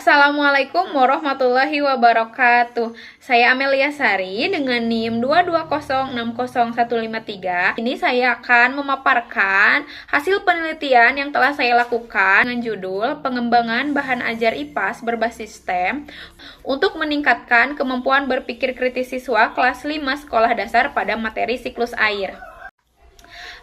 Assalamualaikum warahmatullahi wabarakatuh. Saya Amelia Sari dengan NIM 220600153. Ini saya akan memaparkan hasil penelitian yang telah saya lakukan dengan judul Pengembangan Bahan Ajar IPAS berbasis STEM untuk meningkatkan kemampuan berpikir kritis siswa kelas 5 sekolah dasar pada materi siklus air.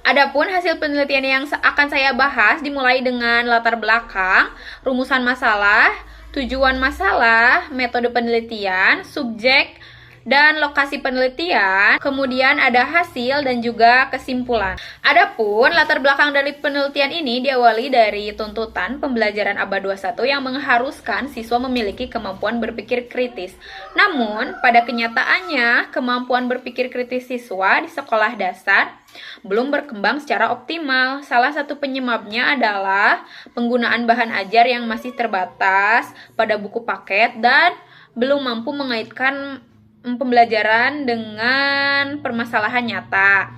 Adapun hasil penelitian yang akan saya bahas dimulai dengan latar belakang, rumusan masalah, tujuan masalah, metode penelitian, subjek, dan lokasi penelitian, kemudian ada hasil dan juga kesimpulan. Adapun latar belakang dari penelitian ini diawali dari tuntutan pembelajaran Aba 21 yang mengharuskan siswa memiliki kemampuan berpikir kritis. Namun, pada kenyataannya, kemampuan berpikir kritis siswa di sekolah dasar belum berkembang secara optimal. Salah satu penyebabnya adalah penggunaan bahan ajar yang masih terbatas pada buku paket dan belum mampu mengaitkan pembelajaran dengan permasalahan nyata.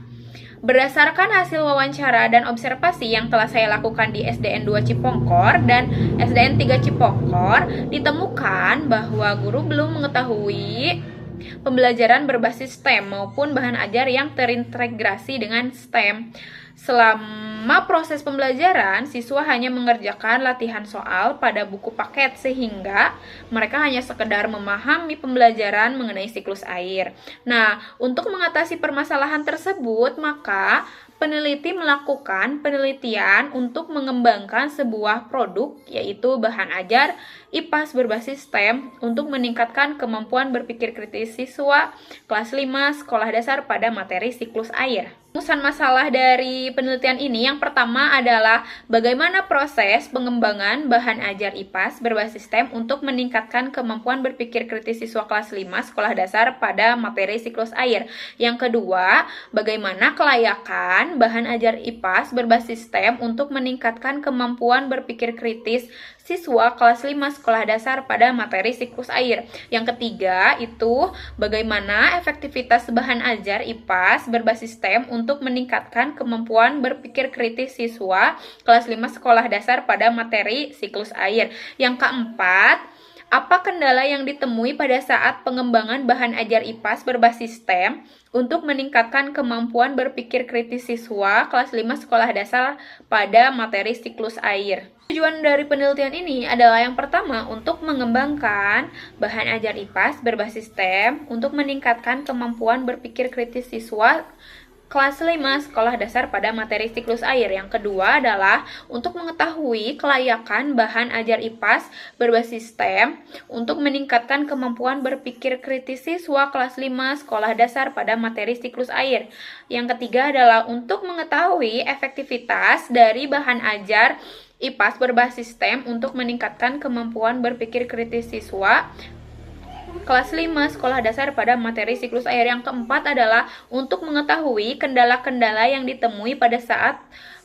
Berdasarkan hasil wawancara dan observasi yang telah saya lakukan di SDN 2 Cipongkor dan SDN 3 Cipongkor, ditemukan bahwa guru belum mengetahui pembelajaran berbasis STEM maupun bahan ajar yang terintegrasi dengan STEM. Selama proses pembelajaran, siswa hanya mengerjakan latihan soal pada buku paket sehingga mereka hanya sekedar memahami pembelajaran mengenai siklus air. Nah, untuk mengatasi permasalahan tersebut, maka peneliti melakukan penelitian untuk mengembangkan sebuah produk, yaitu bahan ajar IPAS berbasis STEM untuk meningkatkan kemampuan berpikir kritis siswa kelas 5 sekolah dasar pada materi siklus air. Rumusan masalah dari penelitian ini yang pertama adalah bagaimana proses pengembangan bahan ajar IPAS berbasis STEM untuk meningkatkan kemampuan berpikir kritis siswa kelas 5 sekolah dasar pada materi siklus air. Yang kedua, bagaimana kelayakan bahan ajar IPAS berbasis STEM untuk meningkatkan kemampuan berpikir kritis siswa kelas 5 sekolah dasar pada materi siklus air. Yang ketiga itu bagaimana efektivitas bahan ajar IPAS berbasis STEM untuk meningkatkan kemampuan berpikir kritis siswa kelas 5 sekolah dasar pada materi siklus air. Yang keempat, apa kendala yang ditemui pada saat pengembangan bahan ajar IPAS berbasis STEM untuk meningkatkan kemampuan berpikir kritis siswa kelas 5 sekolah dasar pada materi siklus air? Tujuan dari penelitian ini adalah yang pertama untuk mengembangkan bahan ajar IPAS berbasis STEM untuk meningkatkan kemampuan berpikir kritis siswa kelas 5 sekolah dasar pada materi siklus air. Yang kedua adalah untuk mengetahui kelayakan bahan ajar IPAS berbasis STEM untuk meningkatkan kemampuan berpikir kritis siswa kelas 5 sekolah dasar pada materi siklus air. Yang ketiga adalah untuk mengetahui efektivitas dari bahan ajar IPAS berbasis STEM untuk meningkatkan kemampuan berpikir kritis siswa kelas 5 sekolah dasar pada materi siklus air. Yang keempat adalah untuk mengetahui kendala-kendala yang ditemui pada saat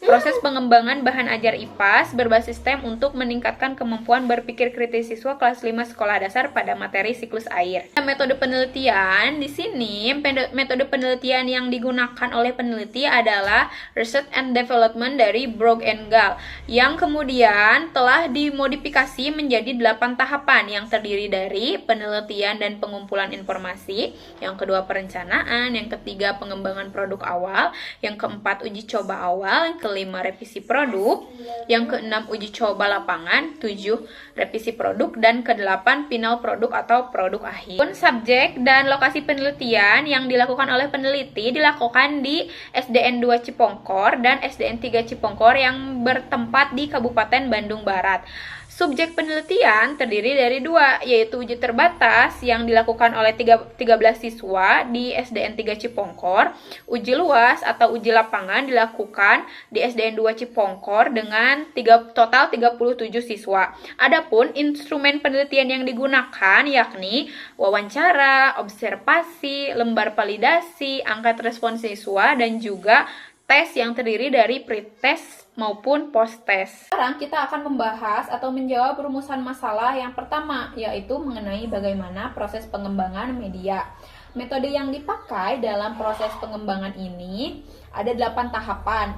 proses pengembangan bahan ajar IPAS berbasis STEM untuk meningkatkan kemampuan berpikir kritis siswa kelas 5 sekolah dasar pada materi siklus air. Metode penelitian di sini, metode penelitian yang digunakan oleh peneliti adalah Research and Development dari Brock and Gall yang kemudian telah dimodifikasi menjadi 8 tahapan yang terdiri dari penelitian dan pengumpulan informasi, yang kedua perencanaan, yang ketiga pengembangan produk awal, yang keempat uji coba awal, yang kelima revisi produk, yang keenam uji coba lapangan, 7 revisi produk, dan kedelapan final produk atau produk akhir. Subjek dan lokasi penelitian yang dilakukan oleh peneliti dilakukan di SDN 2 Cipongkor dan SDN 3 Cipongkor yang bertempat di Kabupaten Bandung Barat. Subjek penelitian terdiri dari 2, yaitu uji terbatas yang dilakukan oleh 13 siswa di SDN 3 Cipongkor. Uji luas atau uji lapangan dilakukan di SDN 2 Cipongkor dengan total 37 siswa. Adapun instrumen penelitian yang digunakan yakni wawancara, observasi, lembar validasi, angkat respons siswa, dan juga tes yang terdiri dari pretest maupun post-test. Sekarang kita akan membahas atau menjawab rumusan masalah yang pertama, yaitu mengenai bagaimana proses pengembangan media. Metode yang dipakai dalam proses pengembangan ini ada 8 tahapan.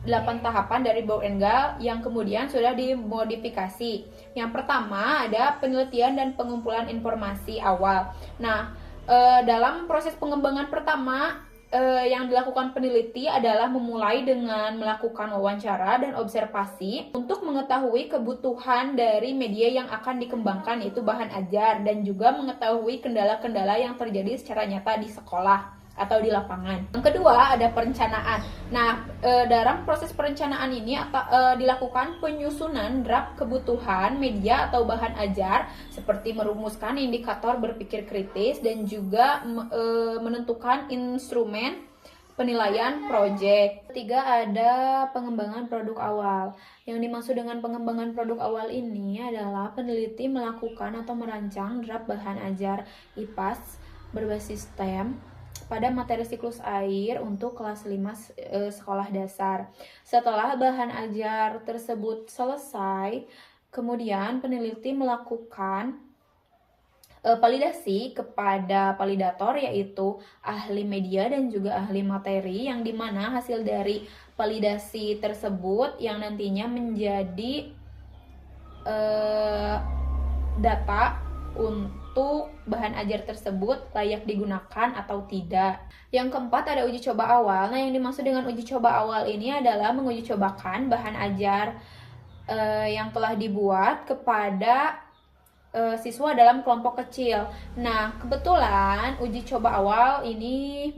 8 tahapan dari Bourg-en-Gal yang kemudian sudah dimodifikasi. Yang pertama ada penelitian dan pengumpulan informasi awal. Nah, dalam proses pengembangan pertama yang dilakukan peneliti adalah memulai dengan melakukan wawancara dan observasi untuk mengetahui kebutuhan dari media yang akan dikembangkan, yaitu bahan ajar, dan juga mengetahui kendala-kendala yang terjadi secara nyata di sekolah atau di lapangan. Yang kedua ada perencanaan. Nah, dalam proses perencanaan ini dilakukan penyusunan draft kebutuhan media atau bahan ajar seperti merumuskan indikator berpikir kritis dan juga menentukan instrumen penilaian proyek. Ketiga ada pengembangan produk awal. Yang dimaksud dengan pengembangan produk awal ini adalah peneliti melakukan atau merancang draft bahan ajar IPAS berbasis STEM pada materi siklus air untuk kelas 5 sekolah dasar. Setelah bahan ajar tersebut selesai, kemudian peneliti melakukan validasi kepada validator, yaitu ahli media dan juga ahli materi, yang dimana hasil dari validasi tersebut yang nantinya menjadi data untuk bahan ajar tersebut layak digunakan atau tidak. Yang keempat ada uji coba awal. Nah, yang dimaksud dengan uji coba awal ini adalah menguji cobakan bahan ajar yang telah dibuat kepada siswa dalam kelompok kecil. Nah, kebetulan uji coba awal ini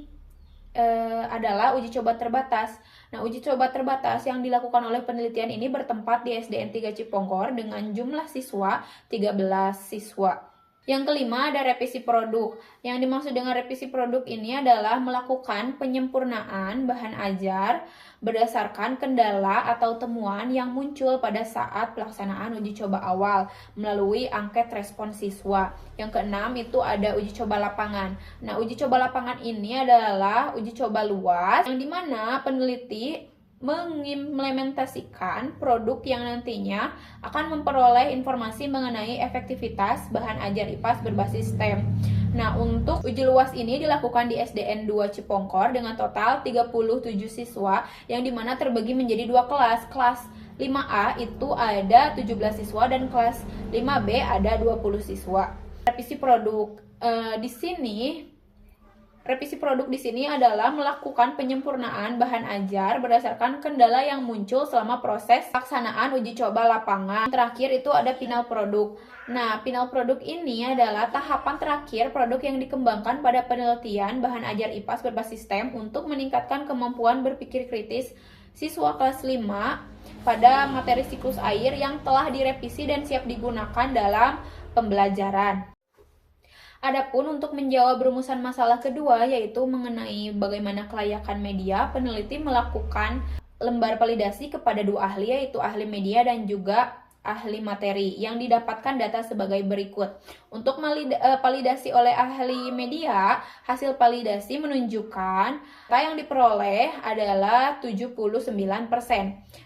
adalah uji coba terbatas. Nah, uji coba terbatas yang dilakukan oleh penelitian ini bertempat di SDN 3 Cipongkor dengan jumlah siswa 13 siswa. Yang kelima ada revisi produk. Yang dimaksud dengan revisi produk ini adalah melakukan penyempurnaan bahan ajar berdasarkan kendala atau temuan yang muncul pada saat pelaksanaan uji coba awal melalui angket respon siswa. Yang keenam itu ada uji coba lapangan. Nah, uji coba lapangan ini adalah uji coba luas yang dimana peneliti mengimplementasikan produk yang nantinya akan memperoleh informasi mengenai efektivitas bahan ajar IPAS berbasis STEM. Nah, untuk uji luas ini dilakukan di SDN 2 Cipongkor dengan total 37 siswa yang dimana terbagi menjadi dua kelas. Kelas 5A itu ada 17 siswa dan kelas 5B ada 20 siswa. Revisi produk Revisi produk di sini adalah melakukan penyempurnaan bahan ajar berdasarkan kendala yang muncul selama proses pelaksanaan uji coba lapangan. Terakhir itu ada final produk. Nah, final produk ini adalah tahapan terakhir produk yang dikembangkan pada penelitian bahan ajar IPAS berbasis STEM untuk meningkatkan kemampuan berpikir kritis siswa kelas 5 pada materi siklus air yang telah direvisi dan siap digunakan dalam pembelajaran. Adapun untuk menjawab rumusan masalah kedua, yaitu mengenai bagaimana kelayakan media, peneliti melakukan lembar validasi kepada dua ahli, yaitu ahli media dan juga ahli materi, yang didapatkan data sebagai berikut. Untuk validasi oleh ahli media, hasil validasi menunjukkan data yang diperoleh adalah 79%.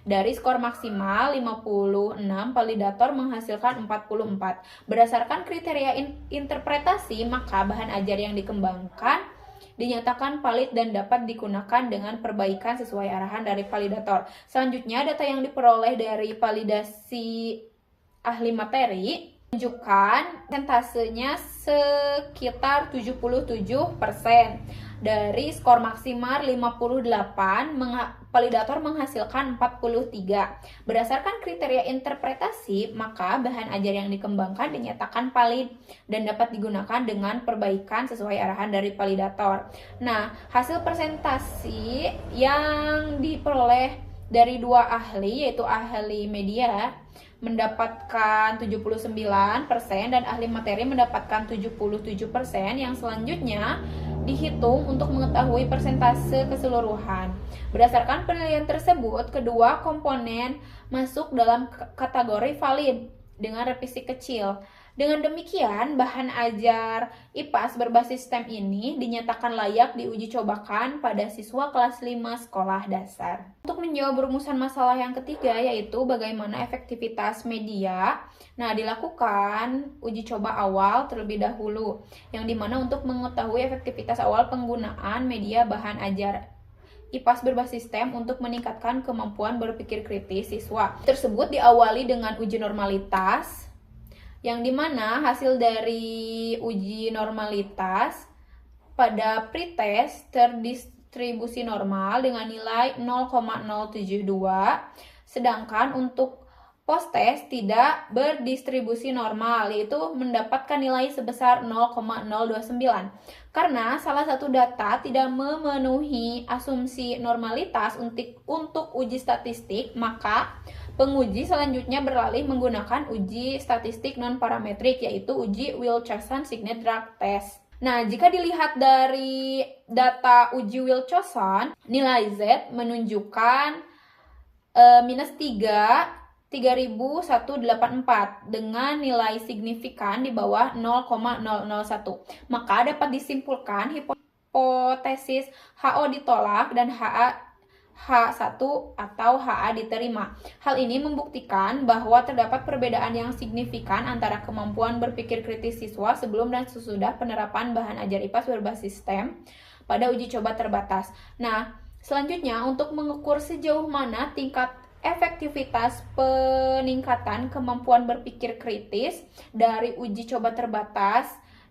Dari skor maksimal 56, validator menghasilkan 44. Berdasarkan kriteria interpretasi, maka bahan ajar yang dikembangkan dinyatakan valid dan dapat digunakan dengan perbaikan sesuai arahan dari validator. Selanjutnya, data yang diperoleh dari validasi ahli materi menunjukkan persentasenya sekitar 77%. Dari skor maksimal 58, validator menghasilkan 43. Berdasarkan kriteria interpretasi, maka bahan ajar yang dikembangkan dinyatakan valid dan dapat digunakan dengan perbaikan sesuai arahan dari validator. Nah, hasil presentasi yang diperoleh dari dua ahli, yaitu ahli media mendapatkan 79% dan ahli materi mendapatkan 77%, yang selanjutnya dihitung untuk mengetahui persentase keseluruhan. Berdasarkan penilaian tersebut, kedua komponen masuk dalam kategori valid dengan revisi kecil. Dengan demikian, bahan ajar IPAS berbasis STEM ini dinyatakan layak diuji cobakan pada siswa kelas 5 sekolah dasar. Untuk menjawab rumusan masalah yang ketiga, yaitu bagaimana efektivitas media. Nah, dilakukan uji coba awal terlebih dahulu, yang dimana untuk mengetahui efektivitas awal penggunaan media bahan ajar IPAS berbasis STEM untuk meningkatkan kemampuan berpikir kritis siswa. Tersebut diawali dengan uji normalitas, yang dimana hasil dari uji normalitas pada pretest terdistribusi normal dengan nilai 0,072, sedangkan untuk post-test tidak berdistribusi normal, yaitu mendapatkan nilai sebesar 0,029. Karena salah satu data tidak memenuhi asumsi normalitas untuk uji statistik, maka penguji selanjutnya beralih menggunakan uji statistik non-parametrik, yaitu uji Wilcoxon-Signet Drug Test. Nah, jika dilihat dari data uji Wilcoxon, nilai Z menunjukkan minus 3.184 dengan nilai signifikan di bawah 0,001. Maka dapat disimpulkan hipotesis HO ditolak dan H1 atau HA diterima. Hal ini membuktikan bahwa terdapat perbedaan yang signifikan antara kemampuan berpikir kritis siswa sebelum dan sesudah penerapan bahan ajar IPAS berbasis STEM pada uji coba terbatas. Nah, selanjutnya untuk mengukur sejauh mana tingkat efektivitas peningkatan kemampuan berpikir kritis dari uji coba terbatas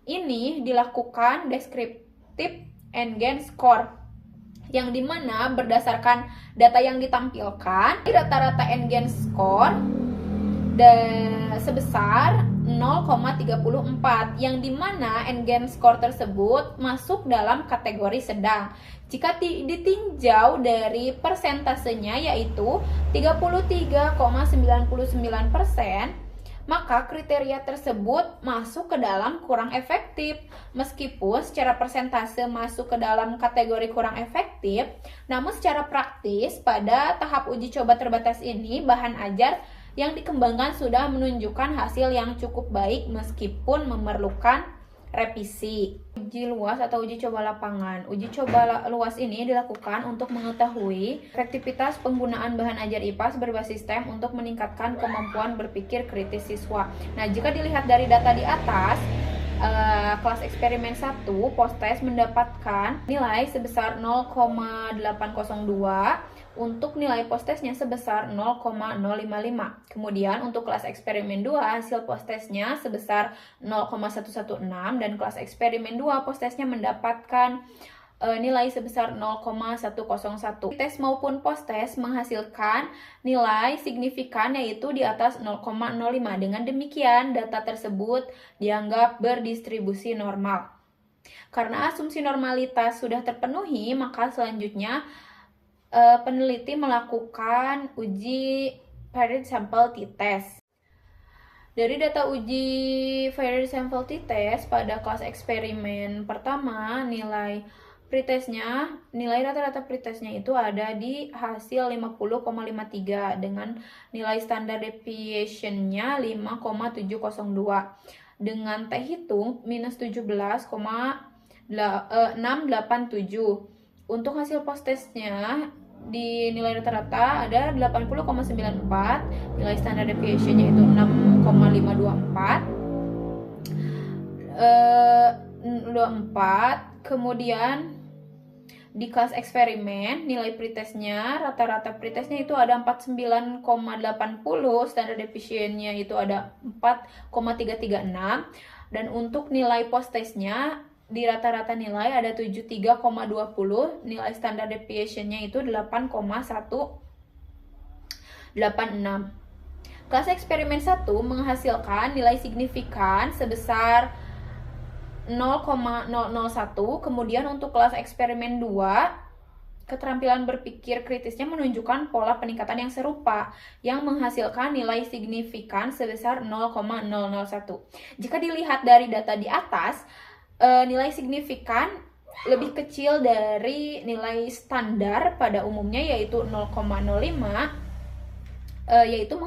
ini dilakukan descriptive Engen score, yang dimana berdasarkan data yang ditampilkan rata-rata Engen score sebesar 0,34, yang dimana Engen score tersebut masuk dalam kategori sedang. Jika ditinjau dari persentasenya yaitu 33,99%, maka kriteria tersebut masuk ke dalam kurang efektif. Meskipun secara persentase masuk ke dalam kategori kurang efektif, namun secara praktis pada tahap uji coba terbatas ini bahan ajar yang dikembangkan sudah menunjukkan hasil yang cukup baik meskipun memerlukan revisi. Uji luas atau uji coba lapangan. Uji coba luas ini dilakukan untuk mengetahui efektivitas penggunaan bahan ajar IPAS berbasis STEM untuk meningkatkan kemampuan berpikir kritis siswa. Nah, jika dilihat dari data di atas, kelas eksperimen 1 post-test mendapatkan nilai sebesar 0,802, untuk nilai post-testnya sebesar 0,055. Kemudian untuk kelas eksperimen 2 hasil post-testnya sebesar 0,116, dan kelas eksperimen 2 post-testnya mendapatkan nilai sebesar 0,101. Tes maupun post-test menghasilkan nilai signifikan yaitu di atas 0,05. Dengan demikian, data tersebut dianggap berdistribusi normal. Karena asumsi normalitas sudah terpenuhi, maka selanjutnya peneliti melakukan uji varied sample t-test. Dari data uji varied sample t-test pada kelas eksperimen pertama, nilai rata-rata pretestnya itu ada di hasil 50,53 dengan nilai standar deviation-nya 5,702 dengan T hitung minus 17,687. Untuk hasil post-testnya di nilai rata-rata ada 80,94, nilai standar deviation-nya itu 6,524. Kemudian di kelas eksperimen nilai pretestnya, rata-rata pretestnya itu ada 49,80, standar deviation-nya itu ada 4,336, dan untuk nilai post-testnya di rata-rata nilai ada 73,20, nilai standar deviation-nya itu 8,186. Kelas eksperimen 1 menghasilkan nilai signifikan sebesar 0,001. Kemudian untuk kelas eksperimen 2, keterampilan berpikir kritisnya menunjukkan pola peningkatan yang serupa, yang menghasilkan nilai signifikan sebesar 0,001. Jika dilihat dari data di atas, nilai signifikan lebih kecil dari nilai standar pada umumnya yaitu 0,05, yaitu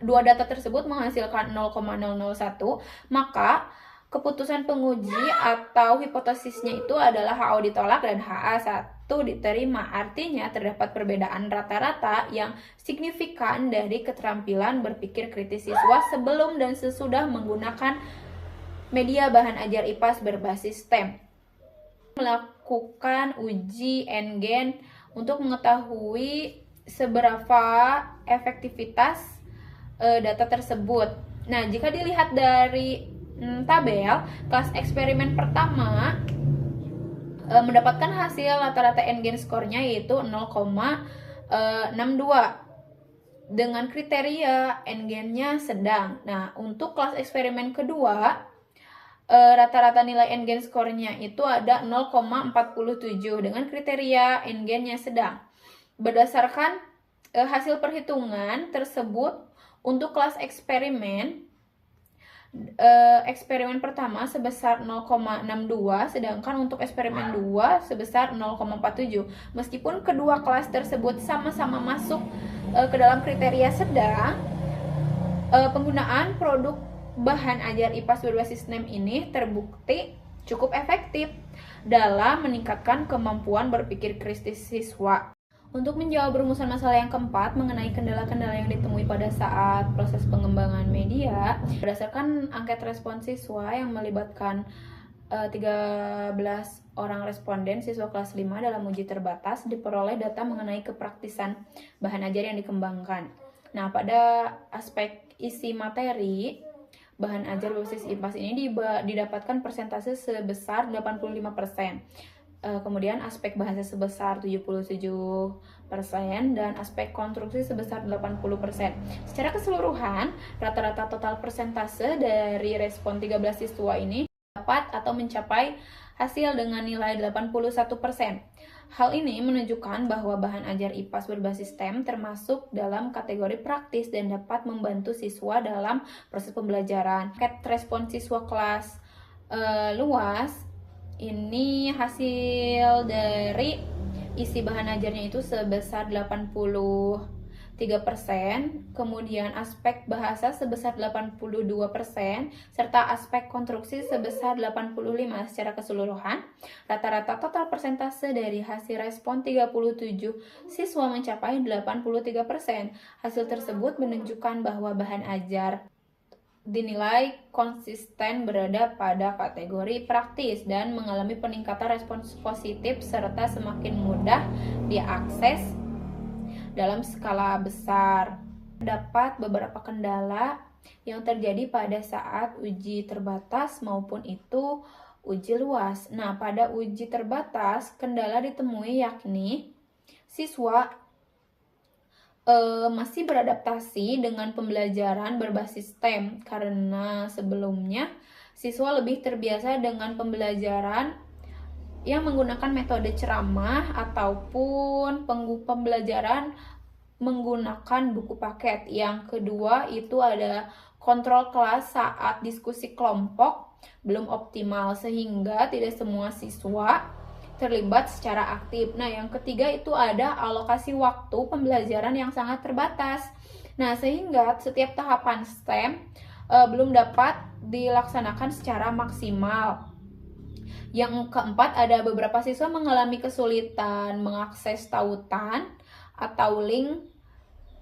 dua data tersebut menghasilkan 0,001, maka keputusan penguji atau hipotesisnya itu adalah HO ditolak dan HA1 diterima. Artinya terdapat perbedaan rata-rata yang signifikan dari keterampilan berpikir kritis siswa sebelum dan sesudah menggunakan media bahan ajar IPAS berbasis STEM. Melakukan uji Engen untuk mengetahui seberapa efektivitas data tersebut. Nah, jika dilihat dari tabel, kelas eksperimen pertama mendapatkan hasil rata-rata N-gain skornya yaitu 0,62 dengan kriteria N-gain-nya sedang. Nah, untuk kelas eksperimen kedua, rata-rata nilai N-gain skornya itu ada 0,47 dengan kriteria N-gain-nya sedang. Berdasarkan hasil perhitungan tersebut, untuk kelas eksperimen pertama sebesar 0,62, sedangkan untuk eksperimen 2 sebesar 0,47. Meskipun kedua kelas tersebut sama-sama masuk ke dalam kriteria sedang, penggunaan produk bahan ajar IPAS berbasis STEM ini terbukti cukup efektif dalam meningkatkan kemampuan berpikir kritis siswa. Untuk menjawab rumusan masalah yang keempat mengenai kendala-kendala yang ditemui pada saat proses pengembangan media, berdasarkan angket respon siswa yang melibatkan 13 orang responden siswa kelas 5 dalam uji terbatas, diperoleh data mengenai kepraktisan bahan ajar yang dikembangkan. Nah, pada aspek isi materi, bahan ajar berbasis IPAS ini didapatkan persentase sebesar 85%. Kemudian aspek bahasa sebesar 77% dan aspek konstruksi sebesar 80%. Secara keseluruhan, rata-rata total persentase dari respon 13 siswa ini dapat atau mencapai hasil dengan nilai 81%. Hal ini menunjukkan bahwa bahan ajar IPAS berbasis STEM termasuk dalam kategori praktis dan dapat membantu siswa dalam proses pembelajaran. Angket respon siswa kelas luas ini hasil dari isi bahan ajarnya itu sebesar 83%, kemudian aspek bahasa sebesar 82%, serta aspek konstruksi sebesar 85%. Secara keseluruhan, rata-rata total persentase dari hasil respon 37 siswa mencapai 83%. Hasil tersebut menunjukkan bahwa bahan ajar dinilai konsisten berada pada kategori praktis dan mengalami peningkatan respons positif serta semakin mudah diakses dalam skala besar. Terdapat beberapa kendala yang terjadi pada saat uji terbatas maupun itu uji luas. Nah, pada uji terbatas, kendala ditemui yakni siswa masih beradaptasi dengan pembelajaran berbasis STEM karena sebelumnya siswa lebih terbiasa dengan pembelajaran yang menggunakan metode ceramah ataupun pembelajaran menggunakan buku paket. Yang kedua itu ada kontrol kelas saat diskusi kelompok belum optimal sehingga tidak semua siswa terlibat secara aktif. Nah, yang ketiga itu ada alokasi waktu pembelajaran yang sangat terbatas. Nah, sehingga setiap tahapan STEM belum dapat dilaksanakan secara maksimal. Yang keempat, ada beberapa siswa mengalami kesulitan mengakses tautan atau link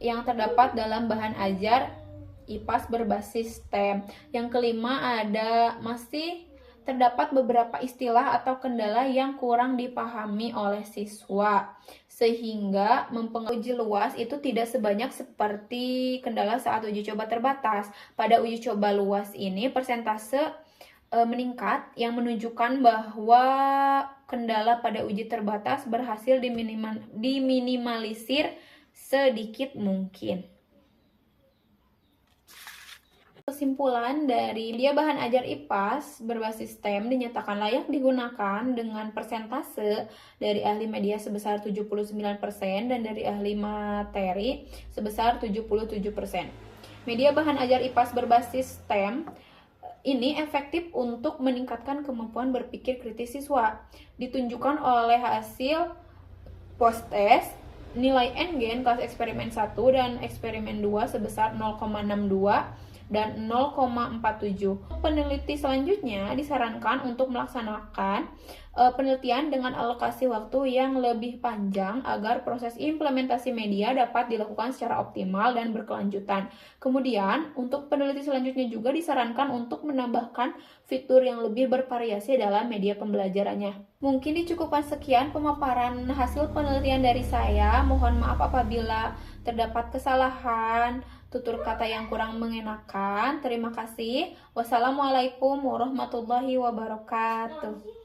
yang terdapat dalam bahan ajar IPAS berbasis STEM. Yang kelima, ada masih terdapat beberapa istilah atau kendala yang kurang dipahami oleh siswa, sehingga mempengaruhi uji luas itu tidak sebanyak seperti kendala saat uji coba terbatas. Pada uji coba luas ini, persentase meningkat yang menunjukkan bahwa kendala pada uji terbatas berhasil diminimalisir sedikit mungkin. Kesimpulan dari media bahan ajar IPAS berbasis STEM dinyatakan layak digunakan dengan persentase dari ahli media sebesar 79% dan dari ahli materi sebesar 77%. Media bahan ajar IPAS berbasis STEM ini efektif untuk meningkatkan kemampuan berpikir kritis siswa. Ditunjukkan oleh hasil post-test, nilai N-gain kelas eksperimen 1 dan eksperimen 2 sebesar 0,62 dan 0,47. Peneliti selanjutnya disarankan untuk melaksanakan penelitian dengan alokasi waktu yang lebih panjang agar proses implementasi media dapat dilakukan secara optimal dan berkelanjutan. Kemudian, untuk peneliti selanjutnya juga disarankan untuk menambahkan fitur yang lebih bervariasi dalam media pembelajarannya. Mungkin dicukupkan sekian pemaparan hasil penelitian dari saya. Mohon maaf apabila terdapat kesalahan, tutur kata yang kurang mengenakan. Terima kasih. Wassalamualaikum warahmatullahi wabarakatuh.